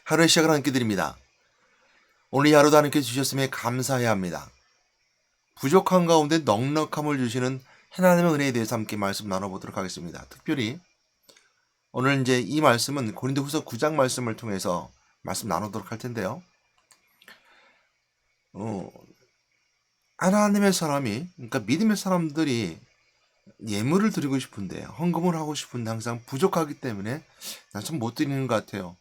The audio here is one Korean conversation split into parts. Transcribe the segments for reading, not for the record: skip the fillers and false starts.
하루의 시작을 함께 드립니다. 오늘 이 하루도 함께 주셨음에 감사해야 합니다. 부족한 가운데 넉넉함을 주시는 하나님의 은혜에 대해서 함께 말씀 나눠보도록 하겠습니다. 특별히 오늘 이제 이 말씀은 고린도후서 9장 말씀을 통해서 말씀 나누도록 할 텐데요. 하나님의 사람이, 그러니까 믿음의 사람들이 예물을 드리고 싶은데, 헌금을 하고 싶은데 항상 부족하기 때문에 난 참 못 드리는 것 같아요.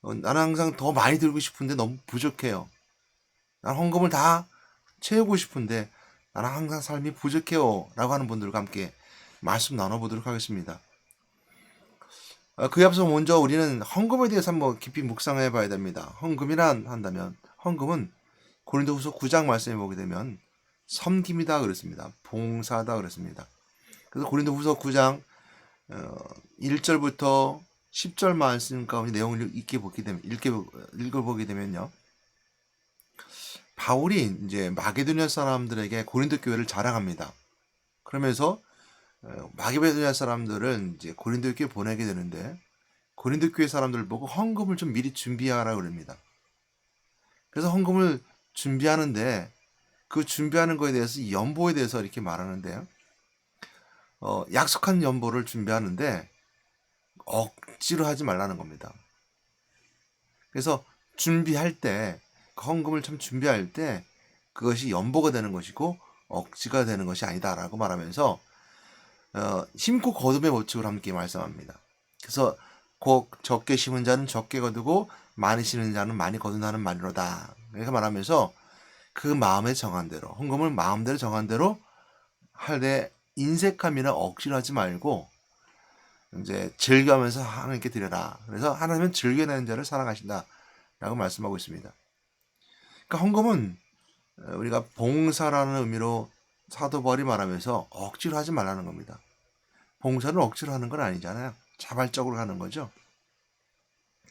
나는 항상 더 많이 드리고 싶은데 너무 부족해요. 난 헌금을 다 채우고 싶은데 나는 항상 삶이 부족해요 라고 하는 분들과 함께 말씀 나눠보도록 하겠습니다. 그에 앞서 먼저 우리는 헌금에 대해서 한번 깊이 묵상해 봐야 됩니다. 헌금이란 한다면 헌금은 고린도후서 9장 말씀에 보게 되면 섬김이다 그랬습니다. 봉사다 그랬습니다. 그래서 고린도후서 9장 1절부터 10절 말씀 가운데 내용을 읽어보게 되면요. 바울이 이제 마게도니아 사람들에게 고린도 교회를 자랑합니다. 그러면서 마게도니아 사람들은 이제 고린도 교회 보내게 되는데 고린도 교회 사람들을 보고 헌금을 좀 미리 준비하라 그럽니다. 그래서 헌금을 준비하는데 그 준비하는 거에 대해서 연보에 대해서 이렇게 말하는데요. 약속한 연보를 준비하는데 억지로 하지 말라는 겁니다. 그래서 준비할 때 헌금을 참 준비할 때 그것이 연보가 되는 것이고 억지가 되는 것이 아니다라고 말하면서 심고 거둠의 법칙을 함께 말씀합니다. 그래서 곧 적게 심은 자는 적게 거두고 많이 심은 자는 많이 거둔다는 말이로다. 이렇게 말하면서 그 마음에 정한 대로 헌금을 마음대로 정한 대로 할 때 인색함이나 억지로 하지 말고 이제 즐겨하면서 하나님께 드려라. 그래서 하나님은 즐겨내는 자를 사랑하신다라고 말씀하고 있습니다. 그러니까 헌금은 우리가 봉사라는 의미로 사도 바울이 말하면서 억지로 하지 말라는 겁니다. 봉사를 억지로 하는 건 아니잖아요. 자발적으로 하는 거죠.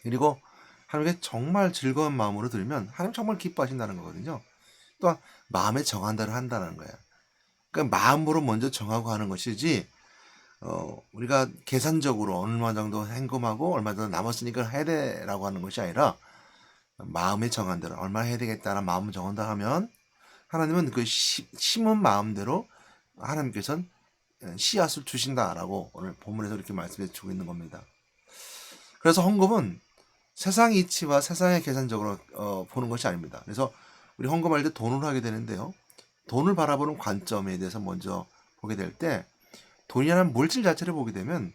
그리고 하나님께 정말 즐거운 마음으로 들으면 하나님 정말 기뻐하신다는 거거든요. 또한 마음에 정한 대로 한다는 거예요. 그러니까 마음으로 먼저 정하고 하는 것이지 우리가 계산적으로 얼마 정도 헌금하고 얼마 정도 남았으니까 해야 돼라고 하는 것이 아니라 마음에 정한 대로 얼마 해야 되겠다는 마음을 정한다 하면 하나님은 그 심은 마음대로 하나님께서는 씨앗을 주신다라고 오늘 본문에서 이렇게 말씀해 주고 있는 겁니다. 그래서 헌금은 세상 이치와 세상의 계산적으로 보는 것이 아닙니다. 그래서 우리 헌금할 때 돈을 하게 되는데요. 돈을 바라보는 관점에 대해서 먼저 보게 될 때 돈이라는 물질 자체를 보게 되면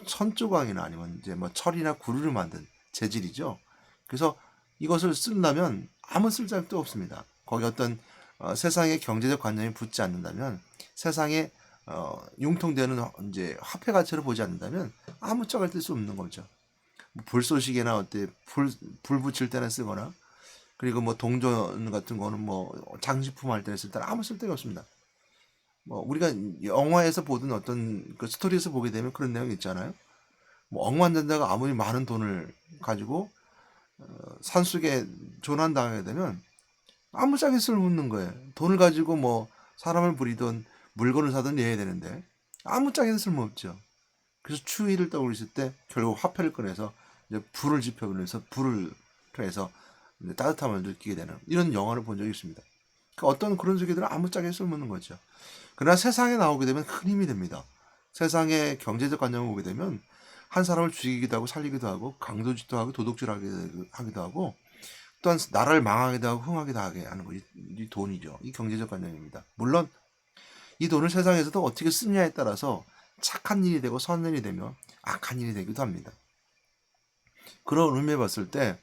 천조각이나 아니면 이제 뭐 철이나 구리를 만든 재질이죠. 그래서 이것을 쓴다면 아무 쓸데도 없습니다. 거기 어떤 세상의 경제적 관념이 붙지 않는다면 세상에 융통되는 이제 화폐 가치를 보지 않는다면 아무 짝을 뜰 수 없는 거죠. 불쏘시개나 어때 불 붙일 때나 쓰거나 그리고 뭐 동전 같은 거는 뭐 장식품 할 때는 쓸 때는 아무 쓸데가 없습니다. 뭐 우리가 영화에서 보던 어떤 그 스토리에서 보게 되면 그런 내용이 있잖아요. 뭐 억만장자가 아무리 많은 돈을 가지고 산속에 조난당하게 되면 아무 짝에 쓸모없는 거예요. 돈을 가지고 뭐 사람을 부리던 물건을 사던 해야 되는데 아무 짝에도 쓸모없죠. 그래서 추위를 떠올렸을 때 결국 화폐를 꺼내서 이제 불을 지펴면서 불을 통해서 따뜻함을 느끼게 되는 이런 영화를 본 적이 있습니다. 그러니까 어떤 그런 세계들은 아무 짝에 쓸모없는 거죠. 그러나 세상에 나오게 되면 큰 힘이 됩니다. 세상의 경제적 관념을 보게 되면 한 사람을 죽이기도 하고 살리기도 하고 강도짓도 하고 도둑질하기도 하고 또한 나라를 망하기도 하고 흥하기도 하게 하는 것이 이 돈이죠. 이 경제적 관념입니다. 물론 이 돈을 세상에서도 어떻게 쓰느냐에 따라서 착한 일이 되고 선한 일이 되며 악한 일이 되기도 합니다. 그런 의미에 봤을 때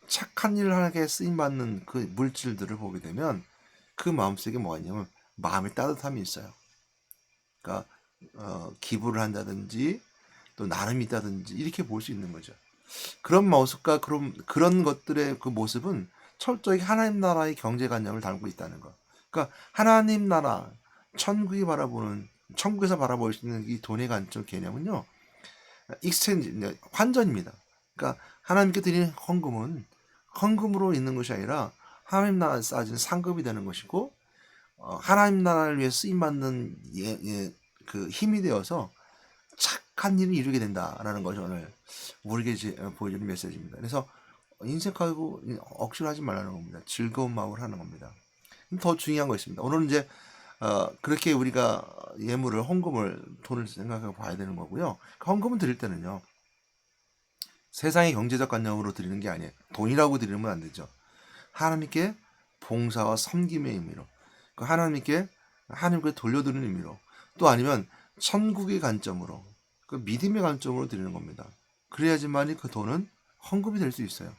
착한 일을 하게 쓰임받는 그 물질들을 보게 되면 그 마음속에 뭐가 있냐면 마음의 따뜻함이 있어요. 그러니까 기부를 한다든지 또 나눔이 있다든지 이렇게 볼 수 있는 거죠. 그런 모습과 그런 것들의 그 모습은 철저히 하나님 나라의 경제관념을 담고 있다는 거. 그러니까 하나님 나라 천국에서 바라볼 수 있는 이 돈의 관점 개념은요, 익스체인지 환전입니다. 그러니까 하나님께 드리는 헌금은 헌금으로 있는 것이 아니라 하나님 나라에 쌓아진 상급이 되는 것이고 하나님 나라를 위해 쓰임 받는 그 힘이 되어서 착한 일을 이루게 된다라는 것이 오늘 우리에게 보여주는 메시지입니다. 그래서 인색하고 억지로 하지 말라는 겁니다. 즐거운 마음으로 하는 겁니다. 더 중요한 거 있습니다. 오늘은 이제 그렇게 우리가 예물을, 헌금을, 돈을 생각하고 봐야 되는 거고요. 헌금은 드릴 때는요, 세상의 경제적 관념으로 드리는 게 아니에요. 돈이라고 드리면 안 되죠. 하나님께 봉사와 섬김의 의미로, 그 하나님께 돌려드리는 의미로, 또 아니면 천국의 관점으로, 그 믿음의 관점으로 드리는 겁니다. 그래야지만이 그 돈은 헌금이 될 수 있어요.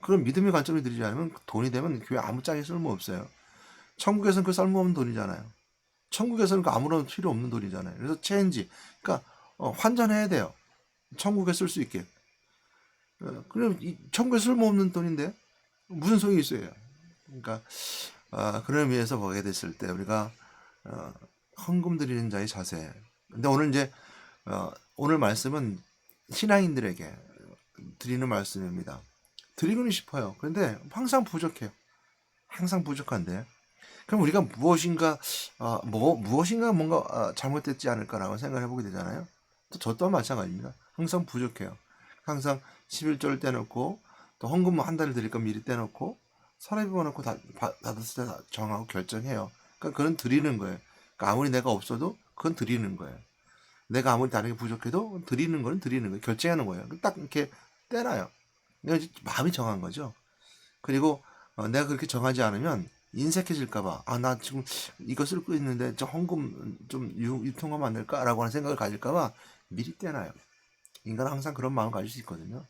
그럼 믿음의 관점을 드리지 않으면 돈이 되면 교회 아무 짝에 쓸모 없어요. 천국에서는 그 쓸모없는 돈이잖아요. 천국에서는 그 아무런 필요 없는 돈이잖아요. 그래서 체인지, 그러니까 환전해야 돼요. 천국에 쓸 수 있게. 그럼 이 천국에 쓸모없는 돈인데 무슨 소용이 있어요? 그러니까 그런 의미에서 보게 됐을 때 우리가 헌금 드리는 자의 자세. 근데 오늘 이제 오늘 말씀은 신앙인들에게 드리는 말씀입니다. 드리고는 싶어요. 그런데 항상 부족해요. 항상 부족한데. 그럼 우리가 무엇인가 뭔가 잘못됐지 않을까라고 생각을 해보게 되잖아요. 또 저 또한 마찬가지입니다. 항상 부족해요. 항상 11조를 떼놓고 또 헌금 한 달을 드릴 건 미리 떼놓고 서랍에 넣어놓고 받았을 때 정하고 결정해요. 그러니까 그건 드리는 거예요. 그러니까 아무리 내가 없어도 그건 드리는 거예요. 내가 아무리 다른 게 부족해도 드리는 건 드리는 거예요. 결정하는 거예요. 딱 이렇게 떼놔요. 내가 마음이 정한 거죠. 그리고 내가 그렇게 정하지 않으면 인색해질까봐, 나 지금 이거 쓸 거 있는데 저 헌금 좀 유통하면 안 될까라고 하는 생각을 가질까봐 미리 떼놔요. 인간은 항상 그런 마음을 가질 수 있거든요.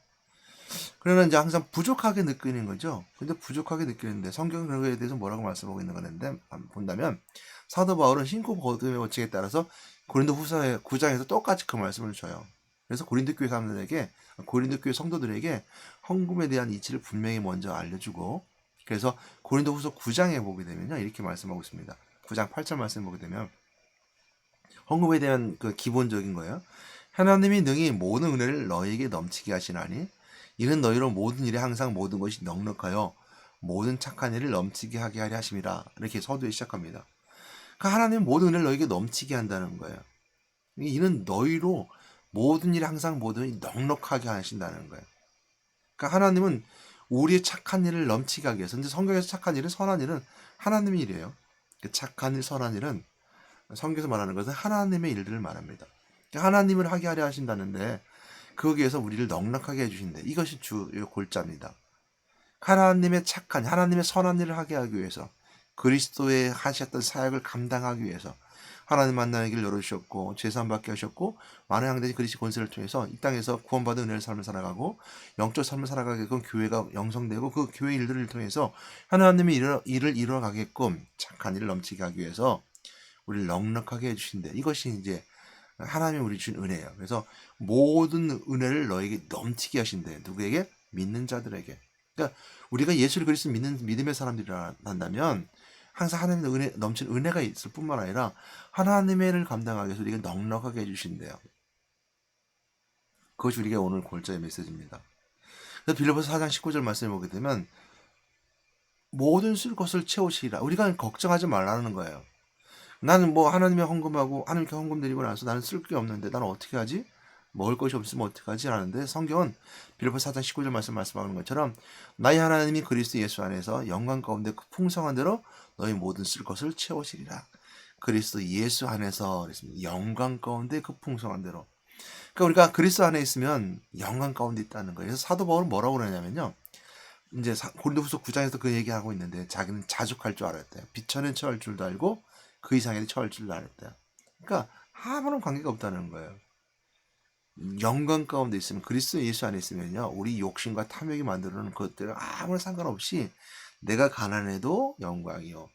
그러나 이제 항상 부족하게 느끼는 거죠. 근데 부족하게 느끼는데 성경은 그거에 대해서 뭐라고 말씀하고 있는 건데 본다면 사도 바울은 신고 거듭의 원칙에 따라서 고린도 후서 9장에서 똑같이 그 말씀을 줘요. 그래서 고린도 교회 사람들에게, 고린도 교회 성도들에게 헌금에 대한 이치를 분명히 먼저 알려주고, 그래서 고린도 후서 9장에 보게 되면요, 이렇게 말씀하고 있습니다. 9장 8절 말씀 보게 되면 헌금에 대한 그 기본적인 거예요. 하나님이 능히 모든 은혜를 너희에게 넘치게 하시나니 이는 너희로 모든 일에 항상 모든 것이 넉넉하여 모든 착한 일을 넘치게 하게 하려 하심이라. 이렇게 서두에 시작합니다. 그러니까 하나님은 모든 은혜를 너희에게 넘치게 한다는 거예요. 이는 너희로 모든 일에 항상 모든 일이 넉넉하게 하신다는 거예요. 그러니까 하나님은 우리의 착한 일을 넘치게 하기 위해서, 근데 성경에서 착한 일은, 선한 일은 하나님의 일이에요. 그 착한 일, 선한 일은 성경에서 말하는 것은 하나님의 일들을 말합니다. 그러니까 하나님을 하게 하려 하신다는데 거기에서 우리를 넉넉하게 해주신대. 이것이 주요 골자입니다. 하나님의 착한, 하나님의 선한 일을 하게 하기 위해서, 그리스도의 하셨던 사역을 감당하기 위해서 하나님 만나는 길을 열어주셨고 죄사함 받게 하셨고 많은 양대의 그리스도 권세를 통해서 이 땅에서 구원받은 은혜의 삶을 살아가고 영적 삶을 살아가게끔 교회가 영성되고 그 교회 일들을 통해서 하나님의 일을 이뤄가게끔 착한 일을 넘치게 하기 위해서 우리를 넉넉하게 해주신대. 이것이 이제 하나님이 우리 준 은혜예요. 그래서 모든 은혜를 너에게 넘치게 하신대. 누구에게? 믿는 자들에게. 그러니까 우리가 예수를 그리스도 믿는 믿음의 사람들이라 한다면 항상 하나님의 은혜, 넘친 은혜가 있을 뿐만 아니라 하나님의 일을 감당하기 위해서 우리에게 넉넉하게 해주신대요. 그것이 우리에게 오늘 골자의 메시지입니다. 그래서 빌립보서 4장 19절 말씀을 보게 되면 모든 쓸 것을 채우시리라. 우리가 걱정하지 말라는 거예요. 나는 뭐 하나님의 헌금하고 하나님께 헌금 드리고 나서 나는 쓸 게 없는데 나는 어떻게 하지? 먹을 것이 없으면 어떻게 하지? 라는데 성경은 빌립보서 4장 19절 말씀하는 것처럼 나의 하나님이 그리스도 예수 안에서 영광 가운데 그 풍성한 대로 너희 모든 쓸 것을 채우시리라. 그리스도 예수 안에서 그랬습니다. 영광 가운데 그 풍성한 대로. 그러니까 우리가 그리스도 안에 있으면 영광 가운데 있다는 거예요. 그래서 사도 바울은 뭐라고 그러냐면요. 이제 고린도후서 9장에서 그 얘기하고 있는데 자기는 자족할 줄 알았대요. 비천에 처할 줄도 알고 그 이상에 처할 줄도 알았대요. 그러니까 아무런 관계가 없다는 거예요. 영광 가운데 있으면, 그리스도 예수 안에 있으면요, 우리 욕심과 탐욕이 만들어놓은 것들은 아무런 상관없이 내가 가난해도 영광이요,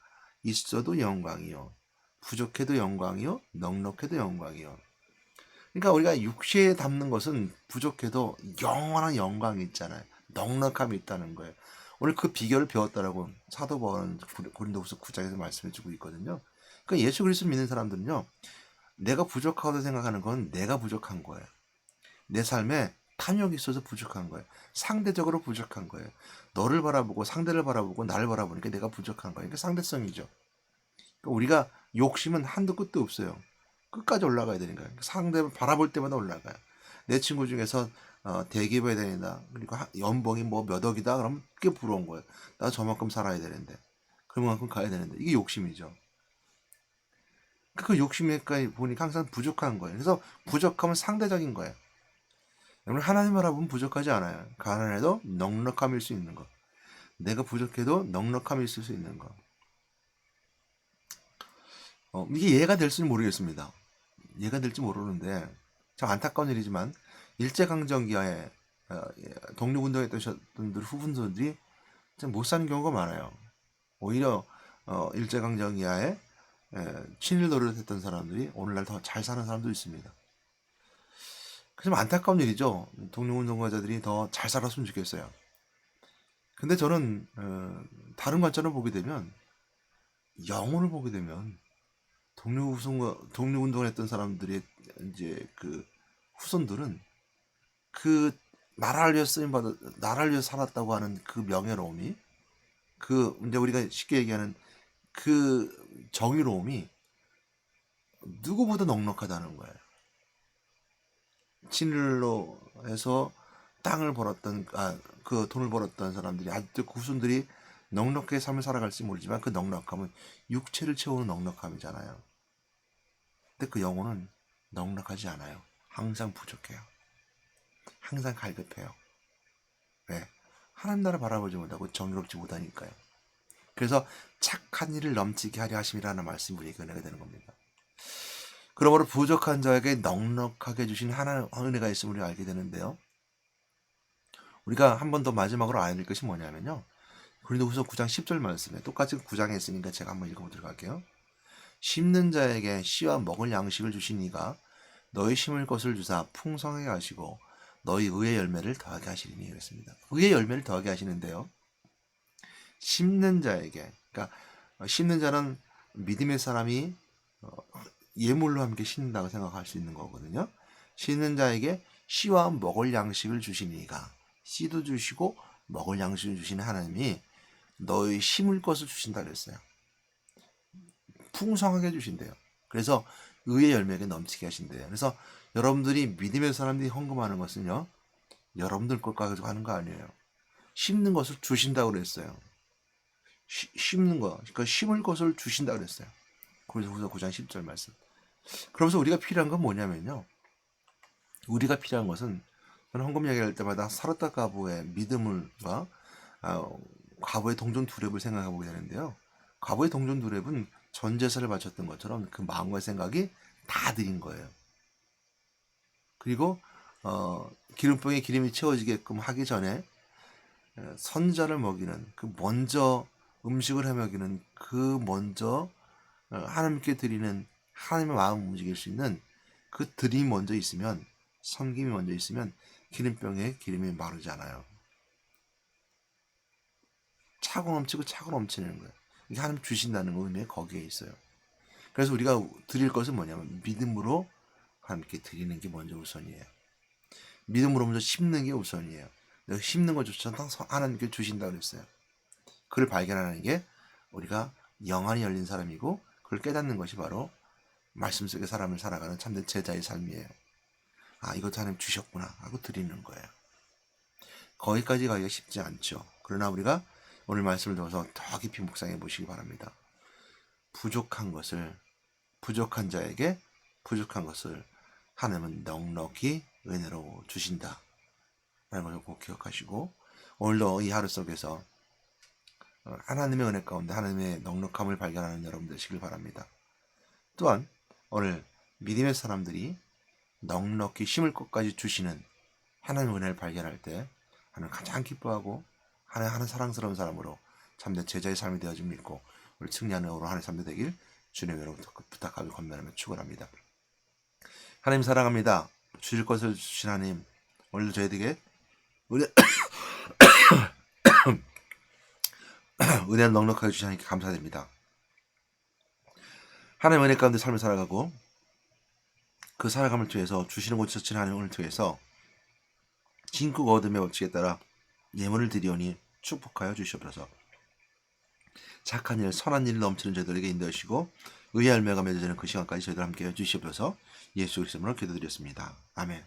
있어도 영광이요, 부족해도 영광이요, 넉넉해도 영광이요. 그러니까 우리가 육체에 담는 것은 부족해도 영원한 영광이 있잖아요. 넉넉함이 있다는 거예요. 오늘 그 비결을 배웠다라고 사도 바울은 고린도후서 9장에서 말씀해주고 있거든요. 그러니까 예수 그리스도 믿는 사람들은요, 내가 부족하다고 생각하는 건 내가 부족한 거예요. 내 삶에 탐욕이 있어서 부족한 거예요. 상대적으로 부족한 거예요. 너를 바라보고 상대를 바라보고 나를 바라보니까 내가 부족한 거예요. 그러니까 상대성이죠. 그러니까 우리가 욕심은 한도 끝도 없어요. 끝까지 올라가야 되니까. 상대를 바라볼 때마다 올라가요. 내 친구 중에서 대기업에 다닌다. 그리고 연봉이 뭐 몇 억이다. 그러면 그게 부러운 거예요. 나 저만큼 살아야 되는데. 그만큼 가야 되는데. 이게 욕심이죠. 그 욕심에까지 보니까 항상 부족한 거예요. 그래서 부족함은 상대적인 거예요. 여러분 하나님 알아보면 부족하지 않아요. 가난해도 넉넉함일 수 있는 거. 내가 부족해도 넉넉함이 있을 수 있는 거. 이게 이해가 될지는 모르겠습니다. 이해가 될지 모르는데 참 안타까운 일이지만 일제강점기에 독립운동했던 후분들이 참 못 사는 경우가 많아요. 오히려 일제강점기에 친일 노릇 했던 사람들이 오늘날 더 잘 사는 사람도 있습니다. 좀 안타까운 일이죠. 독립운동가자들이 더 잘 살았으면 좋겠어요. 근데 저는 다른 관점을 보게 되면 영혼을 보게 되면 독립운동을 했던 사람들의 이제 그 후손들은 그 나라를 위해서 쓰임받아 나라를 위해서 살았다고 하는 그 명예로움이 그 이제 우리가 쉽게 얘기하는 그 정의로움이 누구보다 넉넉하다는 거예요. 친일로 해서 땅을 벌었던 그 돈을 벌었던 사람들이 아직도 그 후손들이 넉넉하게 삶을 살아갈지 모르지만 그 넉넉함은 육체를 채우는 넉넉함이잖아요. 근데 그 영혼은 넉넉하지 않아요. 항상 부족해요. 항상 갈급해요. 왜? 하나님 나라 바라보지 못하고 정의롭지 못하니까요. 그래서 착한 일을 넘치게 하려 하심이라는 말씀이 우리에게 은혜가 되는 겁니다. 그러므로 부족한 자에게 넉넉하게 주신 하나님의 은혜가 있음을 우리가 알게 되는데요. 우리가 한 번 더 마지막으로 알아야 될 것이 뭐냐면요. 고린도후서 9장 10절 말씀에 똑같이 9장에 있으니까 제가 한번 읽어보도록 할게요. 심는 자에게 씨와 먹을 양식을 주시니가 너희 심을 것을 주사 풍성하게 하시고 너희 의의 열매를 더하게 하시리니 그랬습니다. 의의 열매를 더하게 하시는데요. 심는 자에게, 그러니까 심는 자는 믿음의 사람이 예물로 함께 심는다고 생각할 수 있는 거거든요. 심는 자에게 씨와 먹을 양식을 주시니가, 씨도 주시고 먹을 양식을 주시는 하나님이 너희 심을 것을 주신다 그랬어요. 풍성하게 주신대요. 그래서 의의 열매가 넘치게 하신대요. 그래서 여러분들이 믿음의 사람들이 헌금하는 것은요, 여러분들 것 가지고 하는 거 아니에요. 심는 것을 주신다고 그랬어요. 심는 거, 그러니까 심을 것을 주신다고 그랬어요. 고린도후서 9장 10절 말씀. 그러면서 우리가 필요한 건 뭐냐면요. 우리가 필요한 것은 저는 헌금 얘기할 때마다 살았다 가부의 믿음과 과부의 동전 두렵을 생각해 보게 되는데요. 과부의 동전 두렵은 전 재산을 바쳤던 것처럼 그 마음과 생각이 다 드린 거예요. 그리고 기름병에 기름이 채워지게끔 하기 전에 선자를 먹이는 그 먼저 음식을 해 먹이는 그 먼저 하나님께 드리는 하나님의 마음 움직일 수 있는 그 드림이 먼저 있으면 섬김이 먼저 있으면 기름병에 기름이 마르지 않아요. 차고 넘치고 차고 넘치는 거예요. 이게 하나님 주신다는 의미가 거기에 있어요. 그래서 우리가 드릴 것은 뭐냐면 믿음으로 하나님께 드리는 게 먼저 우선이에요. 믿음으로 먼저 심는 게 우선이에요. 내가 심는 것조차 하나님께 주신다고 그랬어요. 그걸 발견하는 게 우리가 영안이 열린 사람이고 그걸 깨닫는 것이 바로 말씀 속의 사람을 살아가는 참된 제자의 삶이에요. 이것도 하나님 주셨구나 하고 드리는 거예요. 거기까지 가기가 쉽지 않죠. 그러나 우리가 오늘 말씀을 들어서 더 깊이 묵상해 보시기 바랍니다. 부족한 자에게 부족한 것을 하나님은 넉넉히 은혜로 주신다 라는 것을 꼭 기억하시고 오늘도 이 하루 속에서 하나님의 은혜 가운데 하나님의 넉넉함을 발견하는 여러분 되시길 바랍니다. 또한 오늘 믿음의 사람들이 넉넉히 심을 것까지 주시는 하나님의 은혜를 발견할 때 하나님 가장 기뻐하고 하나님 사랑스러운 사람으로 참된 제자의 삶이 되어줄 믿고 우리 승리하는 으로 하나님의 삶이 되길 주님 여러분께 부탁하며 권면하며 축원합니다. 하나님 사랑합니다. 주실 것을 주신 하나님 오늘도 저희에게 은혜를 넉넉하게 주신 하나님께 감사드립니다. 하나님의 은혜 가운데 삶을 살아가고 그 살아감을 통해서 주시는 곳에서 친 하나님을 통해서 진국 어둠의 법칙에 따라 예물을 드리오니 축복하여 주시옵소서. 착한 일, 선한 일 넘치는 저희들에게 인도하시고 의의 열매가 맺어지는 그 시간까지 저희들 함께 해주시옵소서. 예수 그리스도로 기도드렸습니다. 아멘.